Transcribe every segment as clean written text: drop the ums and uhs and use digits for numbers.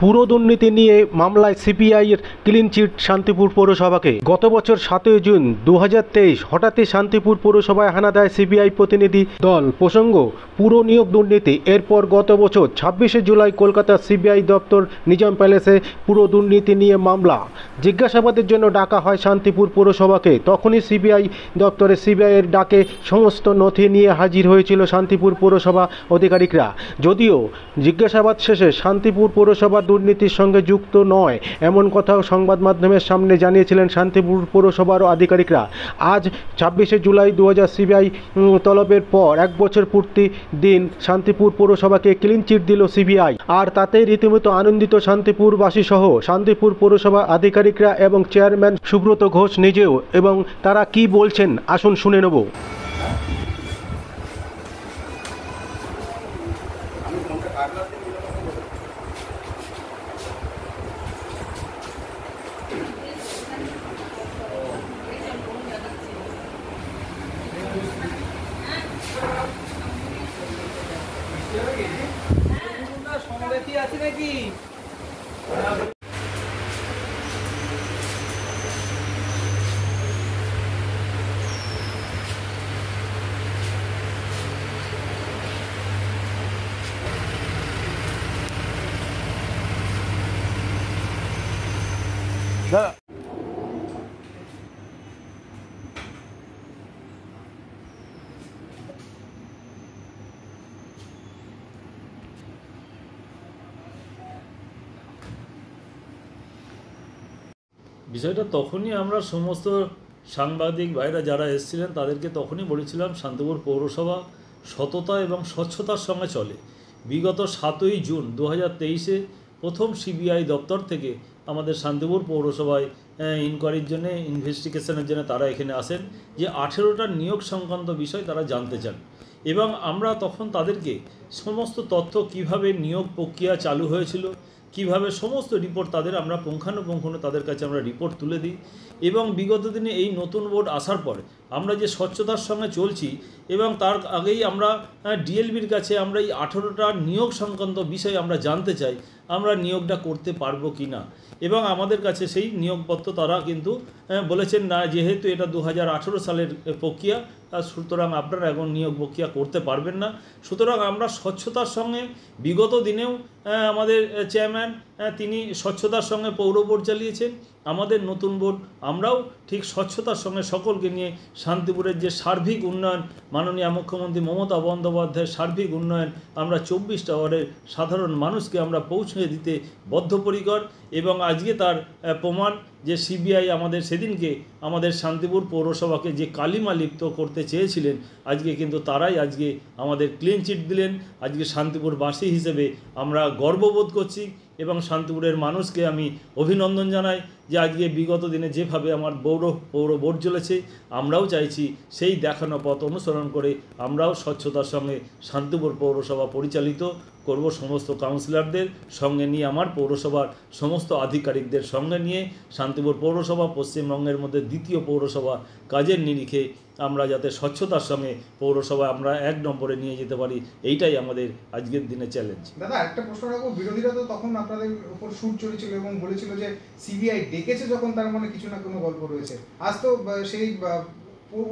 পুরো দুর্নীতি নিয়ে মামলায় সিবিআইয়ের ক্লিন চিট শান্তিপুর পৌরসভাকে। গত বছর 7 জুন 2023 হঠাৎই শান্তিপুর পৌরসভায় হানা দেয় সিবিআই প্রতিনিধি দল। প্রসঙ্গ পুরো নিয়োগ দুর্নীতি। এরপর গত বছর 26 জুলাই কলকাতার সিবিআই দপ্তর নিজাম প্যালেসে পুরো দুর্নীতি নিয়ে মামলা জিজ্ঞাসাবাদের জন্য ডাকা হয় শান্তিপুর পৌরসভাকে। তখনই সিবিআই দপ্তরে সিবিআইয়ের ডাকে সমস্ত নথি নিয়ে হাজির হয়েছিল শান্তিপুর পৌরসভা আধিকারিকরা। যদিও জিজ্ঞাসাবাদ শেষে শান্তিপুর পৌরসভা দুর্নীতির সঙ্গে যুক্ত নয় এমন কথাও সংবাদ মাধ্যমের সামনে জানিয়েছিলেন শান্তিপুর পৌরসভার আধিকারিকরা। আজ 26 জুলাই 2000 সিবিআই তলবের পর 1 বছর পূর্তি দিন শান্তিপুর পৌরসভাকে ক্লিন চিট দিল সিবিআই। আর তাতেই রীতিমতো আনন্দিত শান্তিপুরবাসী সহ শান্তিপুর পৌরসভা আধিকারিকরা এবং চেয়ারম্যান সুব্রত ঘোষ নিজেও। এবং তারা কি বলছেন আসুন শুনে নেব। সমবেতি আছে নাকি? বিষয়টা তখনই আমরা সমস্ত সাংবাদিক ভাইরা যারা এসেছিলেন তাদেরকে তখনই বলেছিলাম শান্তিপুর পৌরসভা সততা এবং স্বচ্ছতার সঙ্গে চলে। বিগত 7 জুন 2023 প্রথম সিবিআই দপ্তর থেকে আমাদের শান্তিপুর পৌরসভায় ইনকোয়ারির জন্য ইনভেস্টিগেশনের জন্য তারা এখানে আসেন যে 18টা নিয়োগ সংক্রান্ত বিষয় তারা জানতে চান। এবং আমরা তখন তাদেরকে সমস্ত তথ্য কিভাবে নিয়োগ প্রক্রিয়া চালু হয়েছিল, কিভাবে সমস্ত রিপোর্ট তাদের আমরা পুঙ্খানুপুঙ্খ তাদের কাছে আমরা রিপোর্ট তুলে দিই। এবং বিগত দিনে এই নতুন বোর্ড আসার পর আমরা যে স্বচ্ছতার সঙ্গে চলছি এবং তার আগেই আমরা ডিএলবির কাছে আমরা এই 18টা নিয়োগ সংক্রান্ত বিষয় আমরা জানতে চাই আমরা নিয়োগটা করতে পারবো কি না। এবং আমাদের কাছে সেই নিয়োগপত্র তারা কিন্তু বলেছেন না, যেহেতু এটা 2018 সালের প্রক্রিয়া সুতরাং আপনারা এখন নিয়োগ প্রক্রিয়া করতে পারবেন না। সুতরাং আমরা স্বচ্ছতার সঙ্গে বিগত দিনেও আমাদের চেয়ারম্যান তিনি স্বচ্ছতার সঙ্গে পৌর বোর্ড চালিয়েছেন। আমাদের নতুন বোর্ড আমরাও ঠিক স্বচ্ছতার সঙ্গে সকলকে নিয়ে শান্তিপুরের যে সার্বিক উন্নয়ন মাননীয় মুখ্যমন্ত্রী মমতা বন্দ্যোপাধ্যায়ের সার্বিক উন্নয়ন আমরা 24টা ওয়ার্ডের সাধারণ মানুষকে আমরা পৌঁছে দিতে বদ্ধপরিকর। এবং আজকে তার প্রমাণ যে সিবিআই আমাদের সেদিনকে আমাদের শান্তিপুর পৌরসভাকে যে কালিমা লিপ্ত করতে চেয়েছিলেন আজকে কিন্তু তারাই আজকে আমাদের ক্লিন চিট দিলেন। আজকে শান্তিপুরবাসী হিসেবে আমরা গর্ববোধ করছি এবং শান্তিপুরের মানুষকে আমি অভিনন্দন জানাই যে আজকে বিগত দিনে যেভাবে আমার পৌর বোর্ড চলেছে আমরাও চাইছি সেই দেখানো পথ অনুসরণ করে আমরাও স্বচ্ছতার সঙ্গে শান্তিপুর পৌরসভা পরিচালিত করব। সমস্ত কাউন্সিলরদের সঙ্গে নিয়ে আমার পৌরসভার সমস্ত আধিকারিকদের সঙ্গে নিয়ে শান্তিপুর পৌরসভা পশ্চিমবঙ্গের মধ্যে দ্বিতীয় পৌরসভা কাজের নিরিখে আমরা যাতে স্বচ্ছতার সঙ্গে পৌরসভা আমরা 1 নম্বরে নিয়ে যেতে পারি, এইটাই আমাদের আজকের দিনে চ্যালেঞ্জ। দাদা একটা প্রশ্ন রাখবো, বিরোধীরা তো তখন আপনাদের উপর সুর চড়েছিল এবং বলেছিল যে সিবিআই ডেকেছে যখন তার মানে কিছু না কোনো গল্প রয়েছে। আজ তো সেই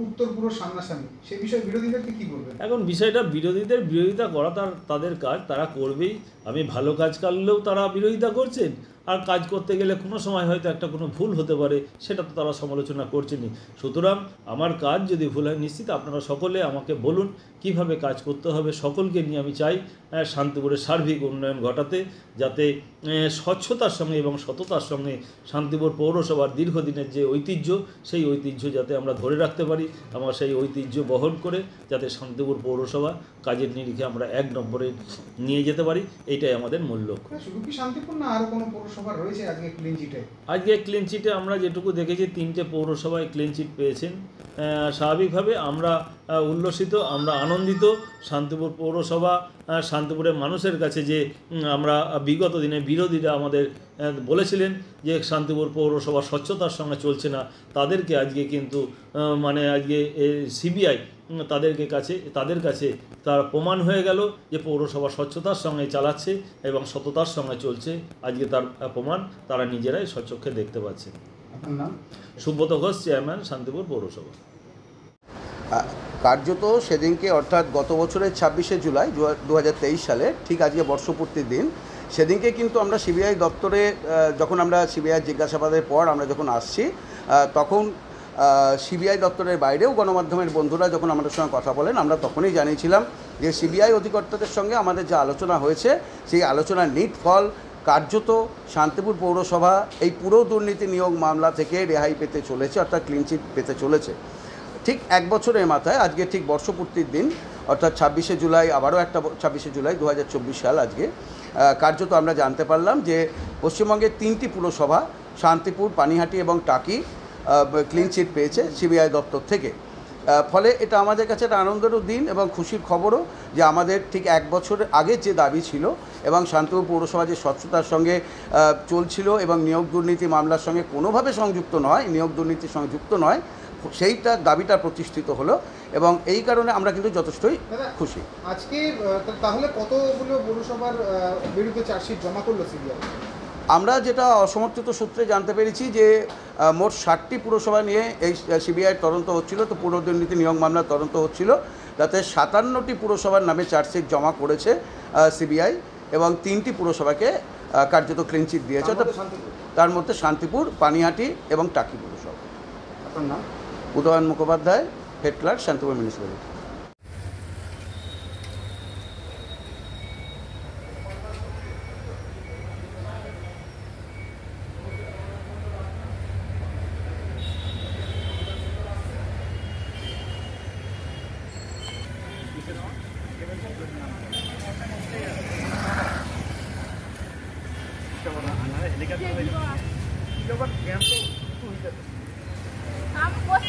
উত্তর পুরো সামনাসামনি, সেই বিষয়ে বিরোধীদেরকে কি বলবেন? এখন বিষয়টা বিরোধীদের বিরোধিতা করা তাদের কাজ, তারা করবেই। আমি ভালো কাজ করলেও তারা বিরোধিতা করছেন, আর কাজ করতে গেলে কোনো সময় হয়তো একটা কোনো ভুল হতে পারে, সেটা তো তারা সমালোচনা করছেনই। সুতরাং আমার কাজ যদি ভুল হয় নিশ্চিত আপনারা সকলে আমাকে বলুন কিভাবে কাজ করতে হবে। সকলকে নিয়ে আমি চাই শান্তিপুরের সার্বিক উন্নয়ন ঘটাতে, যাতে স্বচ্ছতার সঙ্গে এবং সততার সঙ্গে শান্তিপুর পৌরসভার দীর্ঘদিনের যে ঐতিহ্য সেই ঐতিহ্য যাতে আমরা ধরে রাখতে পারি, আমরা সেই ঐতিহ্য বহন করে যাতে শান্তিপুর পৌরসভা কাজের নিরিখে আমরা 1 নম্বরে নিয়ে যেতে পারি, এইটাই আমাদের মূল লক্ষ্য। শুধু কি শান্তিপুর না আরও কোনো পৌরসভা রয়েছে আজকে ক্লিন চিটে? আজকে ক্লিন চিটে আমরা যেটুকু দেখেছি 3টে পৌরসভায় ক্লিন চিট পেয়েছেন। স্বাভাবিকভাবে আমরা উল্লসিত, আমরা আনন্দিত। শান্তিপুর পৌরসভা শান্তিপুরের মানুষের কাছে যে আমরা বিগত দিনে বিরোধীরা আমাদের বলেছিলেন যে শান্তিপুর পৌরসভা স্বচ্ছতার সঙ্গে চলছে না, তাদেরকে আজকে কিন্তু মানে আজকে সিবিআই তাদের কাছে তার প্রমাণ হয়ে গেল যে পৌরসভা স্বচ্ছতার সঙ্গে চালাচ্ছে এবং সততার সঙ্গে চলছে। আজকে তার প্রমাণ তারা নিজেরাই স্বচক্ষে দেখতে পাচ্ছে। আপনার নাম? সুব্রত ঘোষ, চেয়ারম্যান, শান্তিপুর পৌরসভা। কার্যত সেদিনকে অর্থাৎ গত বছরের 26শে জুলাই 2023 সালে ঠিক আজকে বর্ষপূর্তির দিন, সেদিনকে কিন্তু আমরা সিবিআই দপ্তরে যখন আমরা সিবিআই জিজ্ঞাসাবাদের পর আমরা যখন আসছি তখন সিবিআই দপ্তরের বাইরেও গণমাধ্যমের বন্ধুরা যখন আমাদের সঙ্গে কথা বলেন, আমরা তখনই জানিয়েছিলাম যে সিবিআই অধিকর্তাদের সঙ্গে আমাদের যে আলোচনা হয়েছে সেই আলোচনার নিট ফল কার্যত শান্তিপুর পৌরসভা এই পুরো দুর্নীতি নিয়োগ মামলা থেকে রেহাই পেতে চলেছে, অর্থাৎ ক্লিনচিট পেতে চলেছে। ঠিক এক বছরের মাথায় আজকে ঠিক বর্ষপূর্তির দিন অর্থাৎ 26শে জুলাই, আবারও একটা 26শে জুলাই 2024 সাল আজকে কার্যত আমরা জানতে পারলাম যে পশ্চিমবঙ্গের 3টি পুরসভা শান্তিপুর, পানিহাটি এবং টাকি ক্লিনচিট পেয়েছে সিবিআই দপ্তর থেকে। ফলে এটা আমাদের কাছে একটা আনন্দেরও দিন এবং খুশির খবরও যে আমাদের ঠিক এক বছর আগে যে দাবি ছিল এবং শান্তিপুর পৌরসভা যে স্বচ্ছতার সঙ্গে চলছিল এবং নিয়োগ দুর্নীতি মামলার সঙ্গে কোনোভাবে সংযুক্ত নয়, নিয়োগ দুর্নীতির সঙ্গে যুক্ত নয়, সেইটা দাবিটা প্রতিষ্ঠিত হলো এবং এই কারণে আমরা কিন্তু যথেষ্টই খুশি। আজকে তাহলে কতগুলো পৌরসভার বিরুদ্ধে চার্জশিট জমা করলো সিবিআই? আমরা যেটা অসমর্থিত সূত্রে জানতে পেরেছি যে মোট 60টি পুরসভা নিয়ে এই সিবিআইয়ের তদন্ত হচ্ছিল, তো পুর দুর্নীতি নিয়োগ মামলার তদন্ত হচ্ছিল, তাতে 57টি পুরসভার নামে চার্জশিট জমা করেছে সিবিআই এবং 3টি পুরসভাকে কার্যত ক্লিনচিট দিয়েছে, তার মধ্যে শান্তিপুর, পানিহাটি এবং টাকি পুরসভা। আপনার নাম? Udayan Mukhopadhyay, head clerk, Shantipur municipality. हम बहुत